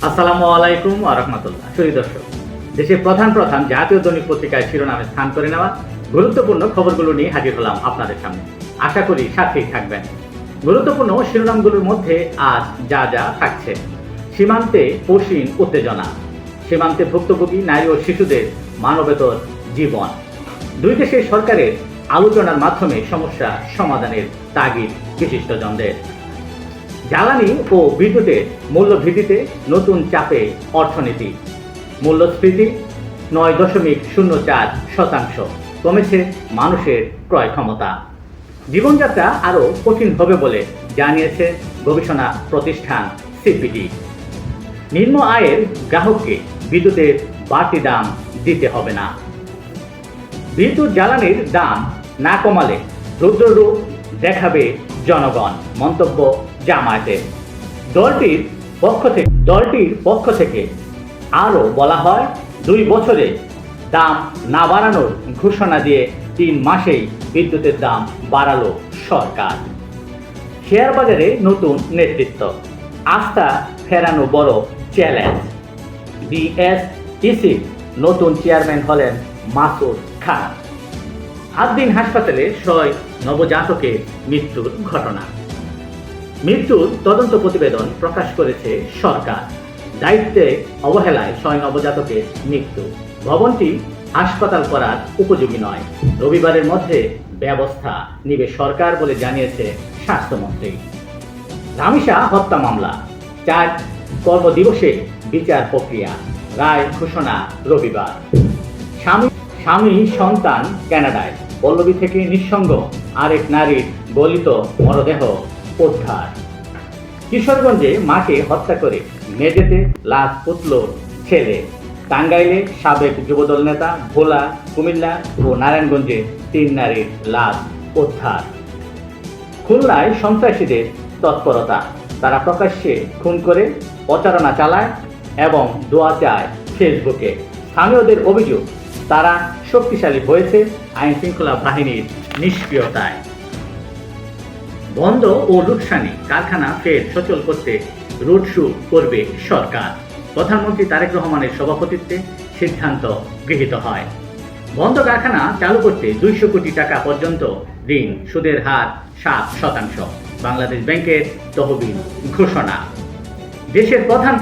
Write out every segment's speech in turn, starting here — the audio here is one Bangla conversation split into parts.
আসসালামু আলাইকুম ওয়া রাহমাতুল্লাহ। সুধী দর্শক, দেশের প্রধান জাতীয় দৈনিক পত্রিকায় শিরোনামে স্থান করে নেওয়া গুরুত্বপূর্ণ খবরগুলো নিয়ে হাজির হলাম আপনাদের সামনে। আশা করি সাথেই থাকবেন। গুরুত্বপূর্ণ শিরোনামগুলোর মধ্যে আজ যা যা থাকছে: সীমান্তে পশ্চিম উত্তেজনা, সীমান্তে ভুক্তভোগী নারী ও শিশুদের মানবেতর জীবন, দুই দেশের সরকারের আলোচনার মাধ্যমে সমস্যা সমাধানের তাগিদ বিশিষ্টজনদের, জ্বালানি ও বিদ্যুতের মূল্যবৃদ্ধিতে নতুন চাপে অর্থনীতি, মূল্যস্ফীতি 9.04%, কমেছে মানুষের ক্রয় ক্ষমতা, জীবনযাত্রা আরও কঠিন হবে বলে জানিয়েছে গবেষণা প্রতিষ্ঠান সিপিডি, নিম্ন আয়ের গ্রাহককে বিদ্যুতের বাড়তি দাম দিতে হবে না, বিদ্যুৎ জ্বালানির দাম না কমালে রুদ্ররূপ দেখাবে জনগণ, মন্তব্য জামায়াতের। দলটির পক্ষ থেকে আরও বলা হয়, 2 বছরে দাম না বাড়ানোর ঘোষণা দিয়ে 3 মাসেই বিদ্যুতের দাম বাড়ালো সরকার। শেয়ার বাজারে নতুন নেতৃত্ব, আস্থা ফেরানো বড় চ্যালেঞ্জ। বিএসইসির নতুন চেয়ারম্যান হলেন মাসুদ খান। 8 দিন হাসপাতালে 6 নবজাতকের মৃত্যুর ঘটনা। মৃত্যুর তদন্ত প্রতিবেদন প্রকাশ করেছে সরকার। দায়িত্বে অবহেলায় 6 নবজাতকের মৃত্যু। ভবনটি হাসপাতাল করার উপযোগী নয়। রবিবারের মধ্যে ব্যবস্থা নিবে সরকার বলে জানিয়েছে স্বাস্থ্যমন্ত্রী। রামিসা হত্যা মামলা 4 কর্মদিবসে বিচার প্রক্রিয়া, রায় ঘোষণা রবিবার। স্বামী সন্তান কানাডায়, পল্লবী থেকে নিঃসঙ্গ আরেক নারীর গলিত মরদেহ উদ্ধার। কিশোরগঞ্জে মাকে হত্যা করে মেঝেতে লাশ পুতল ছেলে। টাঙ্গাইলে সাবেক যুবদল নেতা, ভোলা, কুমিল্লা ও নারায়ণগঞ্জে 3 নারীর লাশ উদ্ধার। খুলনায় সন্ত্রাসীদের তৎপরতা, তারা প্রকাশ্যে খুন করে প্রচারণা চালায় এবং দোয়া চায় ফেসবুকে। স্থানীয়দের অভিযোগ, তারা শক্তিশালী হয়েছে আইন শৃঙ্খলা বাহিনীর নিষ্ক্রিয়তায়। বন্ধ ও লোকসানি কারখানা ফের সচল করতে রোড শো করবে সরকার। প্রধানমন্ত্রী তারেক রহমানের সভাপতিত্বে সিদ্ধান্ত গৃহীত হয়। বন্ধ কারখানা চালু করতে 200 কোটি টাকা পর্যন্ত ঋণ, সুদের হার 7%। বাংলাদেশ ব্যাংকের তহবিল ঘোষণা। দেশের প্রধান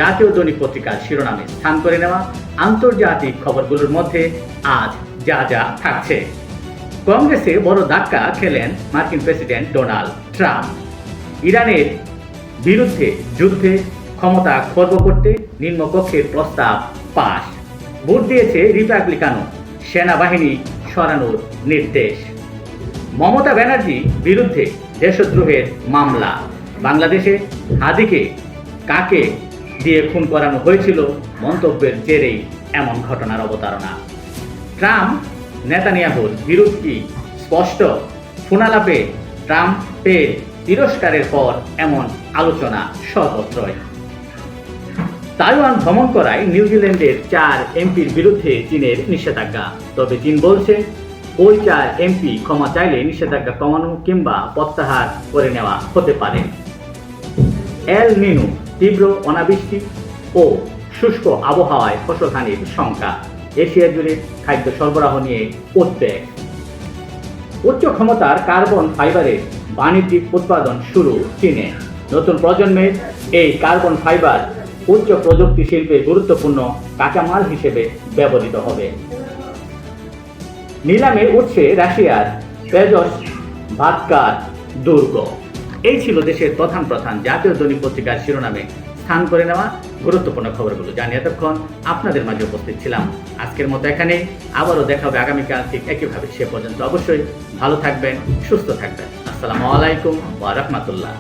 জাতীয় দৈনিক পত্রিকার শিরোনামে স্থান করে নেওয়া আন্তর্জাতিক খবরগুলোর মধ্যে আজ যা যা থাকছে: কংগ্রেসে বড় ধাক্কা খেলেন মার্কিন প্রেসিডেন্ট ডোনাল্ড ট্রাম্প। ইরানের বিরুদ্ধে যুদ্ধে ক্ষমতা খর্ব করতে নিম্নকক্ষের প্রস্তাব পাস। ভোট দিয়েছে রিপাবলিকানও, সেনাবাহিনী সরানোর নির্দেশ। মমতা ব্যানার্জি বিরুদ্ধে দেশদ্রোহের মামলা। বাংলাদেশে হাদিকে কাকে দিয়ে খুন করানো হয়েছিল মন্তব্যের জেরেই এমন ঘটনার অবতারণা। ট্রাম্প নেতানিয়াহুর বিরোধী স্পষ্ট, ফোনালাপে ট্রাম্পের তিরস্কারের পর এমন আলোচনা সর্বত্রই। তাইওয়ান ভ্রমণ করায় নিউজিল্যান্ডের 4 এমপির বিরুদ্ধে চীনের নিষেধাজ্ঞা। তবে চীন বলছে, ওই 4 এমপি ক্ষমা চাইলে নিষেধাজ্ঞা কমানো কিংবা প্রত্যাহার করে নেওয়া হতে পারে। এল নিনো, তীব্র অনাবৃষ্টি ও শুষ্ক আবহাওয়ায় ফসলহানির শঙ্কা। এশিয়া জুড়ে খাদ্য সরবরাহ নিয়ে উদ্বেগ। উচ্চ ক্ষমতার কার্বন ফাইবারের বাণিজ্যিক উৎপাদন শুরু চীনে। নতুন প্রজন্মের এই কার্বন ফাইবার উচ্চ প্রযুক্তি শিল্পের গুরুত্বপূর্ণ কাঁচামাল হিসেবে ব্যবহৃত হবে। নিলামে উঠছে রাশিয়ার পেজস ভাদকার দুর্গ। এই ছিল দেশের প্রধান জাতীয় দৈনিক পত্রিকার শিরোনামে স্থান করে নেওয়া গুরুত্বপূর্ণ খবরগুলো, জানিয়ে এতক্ষণ আপনাদের মাঝে উপস্থিত ছিলাম। আজকের মতো এখানে, আবারও দেখা হবে আগামীকাল ঠিক একইভাবে। সে পর্যন্ত অবশ্যই ভালো থাকবেন, সুস্থ থাকবেন। আসসালামু আলাইকুম ওয়া রাহমাতুল্লাহ।